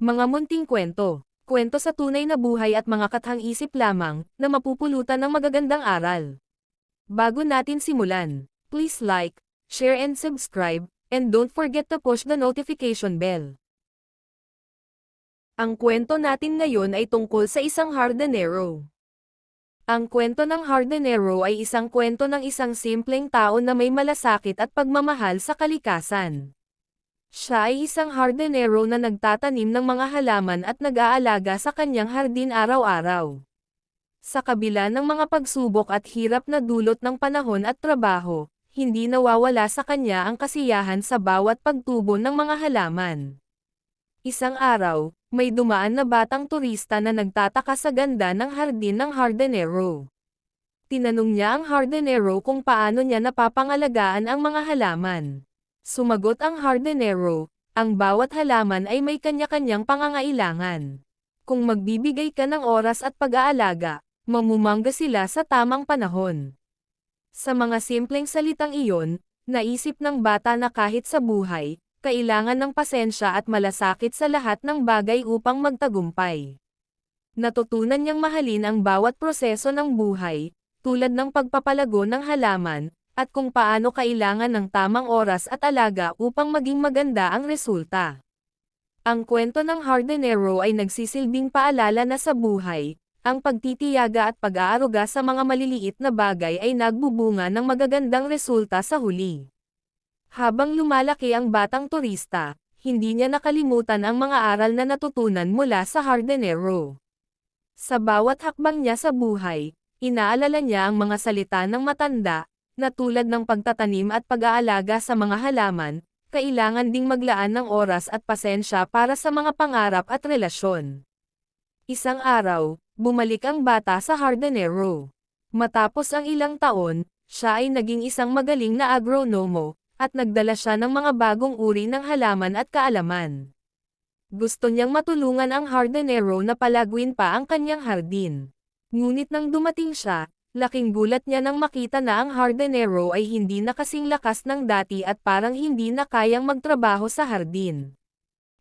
Mga munting kwento. Kwento sa tunay na buhay at mga kathang-isip lamang na mapupulutan ng magagandang aral. Bago natin simulan, please like, share and subscribe, and don't forget to push the notification bell. Ang kwento natin ngayon ay tungkol sa isang hardinero. Ang kwento ng hardinero ay isang kwento ng isang simpleng tao na may malasakit at pagmamahal sa kalikasan. Siya ay isang hardinero na nagtatanim ng mga halaman at nag-aalaga sa kanyang hardin araw-araw. Sa kabila ng mga pagsubok at hirap na dulot ng panahon at trabaho, hindi nawawala sa kanya ang kasiyahan sa bawat pagtubo ng mga halaman. Isang araw, may dumaan na batang turista na nagtataka sa ganda ng hardin ng hardinero. Tinanong niya ang hardinero kung paano niya napapangalagaan ang mga halaman. Sumagot ang hardinero, ang bawat halaman ay may kanya-kanyang pangangailangan. Kung magbibigay ka ng oras at pag-aalaga, mamumangga sila sa tamang panahon. Sa mga simpleng salitang iyon, naisip ng bata na kahit sa buhay, kailangan ng pasensya at malasakit sa lahat ng bagay upang magtagumpay. Natutunan niyang mahalin ang bawat proseso ng buhay, tulad ng pagpapalago ng halaman, at kung paano kailangan ng tamang oras at alaga upang maging maganda ang resulta. Ang kwento ng hardinero ay nagsisilbing paalala na sa buhay, ang pagtitiyaga at pag-aaruga sa mga maliliit na bagay ay nagbubunga ng magagandang resulta sa huli. Habang lumalaki ang batang turista, hindi niya nakalimutan ang mga aral na natutunan mula sa hardinero. Sa bawat hakbang niya sa buhay, inaalala niya ang mga salita ng matanda, na tulad ng pagtatanim at pag-aalaga sa mga halaman, kailangan ding maglaan ng oras at pasensya para sa mga pangarap at relasyon. Isang araw, bumalik ang bata sa hardinero. Matapos ang ilang taon, siya ay naging isang magaling na agronomo, at nagdala siya ng mga bagong uri ng halaman at kaalaman. Gusto niyang matulungan ang hardinero na palaguin pa ang kanyang hardin. Ngunit nang dumating siya, laking gulat niya nang makita na ang hardinero ay hindi na kasing lakas ng dati at parang hindi na kayang magtrabaho sa hardin.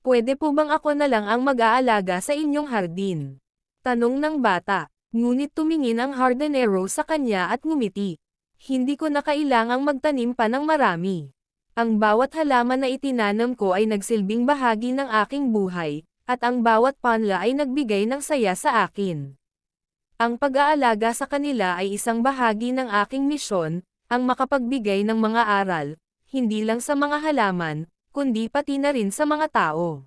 "Pwede po bang ako na lang ang mag-aalaga sa inyong hardin?" tanong ng bata. Ngunit tumingin ang hardinero sa kanya at ngumiti. "Hindi ko na kailangang magtanim pa ng marami. Ang bawat halaman na itinanam ko ay nagsilbing bahagi ng aking buhay, at ang bawat punla ay nagbigay ng saya sa akin. Ang pag-aalaga sa kanila ay isang bahagi ng aking misyon, ang makapagbigay ng mga aral, hindi lang sa mga halaman, kundi pati na rin sa mga tao."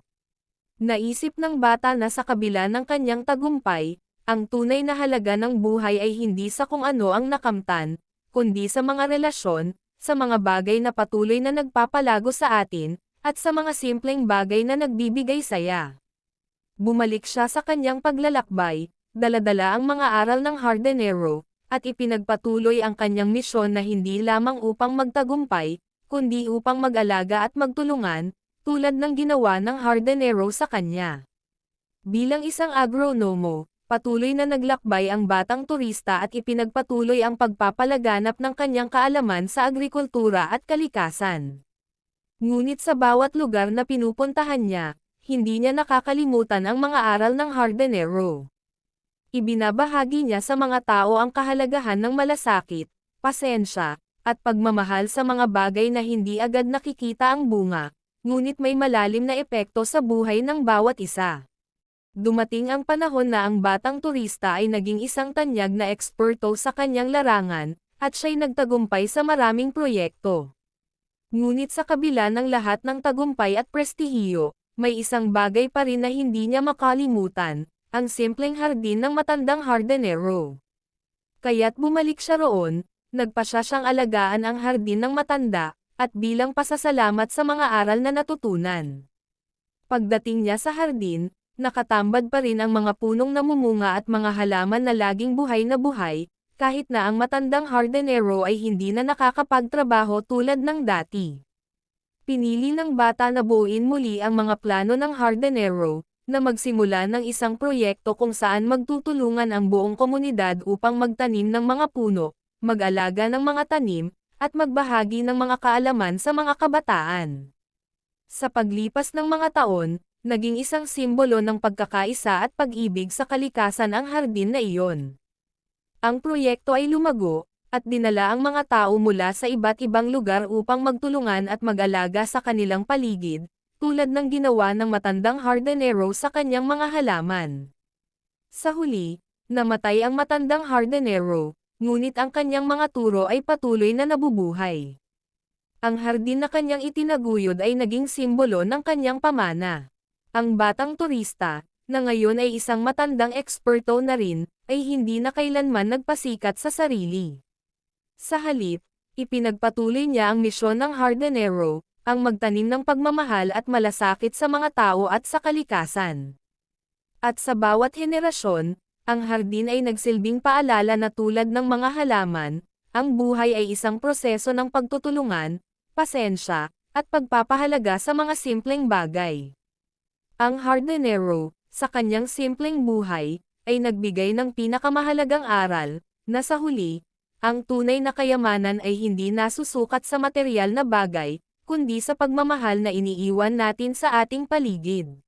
Naisip ng bata na sa kabila ng kanyang tagumpay, ang tunay na halaga ng buhay ay hindi sa kung ano ang nakamtan, kundi sa mga relasyon, sa mga bagay na patuloy na nagpapalago sa atin, at sa mga simpleng bagay na nagbibigay saya. Bumalik siya sa kanyang paglalakbay, dala-dala ang mga aral ng hardinero, at ipinagpatuloy ang kanyang misyon na hindi lamang upang magtagumpay, kundi upang mag-alaga at magtulungan, tulad ng ginawa ng hardinero sa kanya. Bilang isang agronomo, patuloy na naglakbay ang batang turista at ipinagpatuloy ang pagpapalaganap ng kanyang kaalaman sa agrikultura at kalikasan. Ngunit sa bawat lugar na pinupuntahan niya, hindi niya nakakalimutan ang mga aral ng hardinero. Ibinabahagi niya sa mga tao ang kahalagahan ng malasakit, pasensya, at pagmamahal sa mga bagay na hindi agad nakikita ang bunga, ngunit may malalim na epekto sa buhay ng bawat isa. Dumating ang panahon na ang batang turista ay naging isang tanyag na eksperto sa kanyang larangan, at siya'y nagtagumpay sa maraming proyekto. Ngunit sa kabila ng lahat ng tagumpay at prestihiyo, may isang bagay pa rin na hindi niya makalimutan, ang simpleng hardin ng matandang hardinero. Kaya't bumalik siya roon, nagpasya siyang alagaan ang hardin ng matanda, at bilang pasasalamat sa mga aral na natutunan. Pagdating niya sa hardin, nakatambad pa rin ang mga punong namumunga at mga halaman na laging buhay na buhay, kahit na ang matandang hardinero ay hindi na nakakapagtrabaho tulad ng dati. Pinili ng bata na buuin muli ang mga plano ng hardinero, na magsimula ng isang proyekto kung saan magtutulungan ang buong komunidad upang magtanim ng mga puno, mag-alaga ng mga tanim, at magbahagi ng mga kaalaman sa mga kabataan. Sa paglipas ng mga taon, naging isang simbolo ng pagkakaisa at pag-ibig sa kalikasan ang hardin na iyon. Ang proyekto ay lumago, at dinala ang mga tao mula sa iba't ibang lugar upang magtulungan at mag-alaga sa kanilang paligid, tulad ng ginawa ng matandang hardinero sa kanyang mga halaman. Sa huli, namatay ang matandang hardinero, ngunit ang kanyang mga turo ay patuloy na nabubuhay. Ang hardin na kanyang itinaguyod ay naging simbolo ng kanyang pamana. Ang batang turista, na ngayon ay isang matandang eksperto na rin, ay hindi na kailanman nagpasikat sa sarili. Sa halip, ipinagpatuloy niya ang misyon ng hardinero, ang magtanim ng pagmamahal at malasakit sa mga tao at sa kalikasan. At sa bawat henerasyon, ang hardin ay nagsilbing paalala na tulad ng mga halaman, ang buhay ay isang proseso ng pagtutulungan, pasensya, at pagpapahalaga sa mga simpleng bagay. Ang hardinero, sa kanyang simpleng buhay, ay nagbigay ng pinakamahalagang aral, na sa huli, ang tunay na kayamanan ay hindi nasusukat sa material na bagay, kundi sa pagmamahal na iniiwan natin sa ating paligid.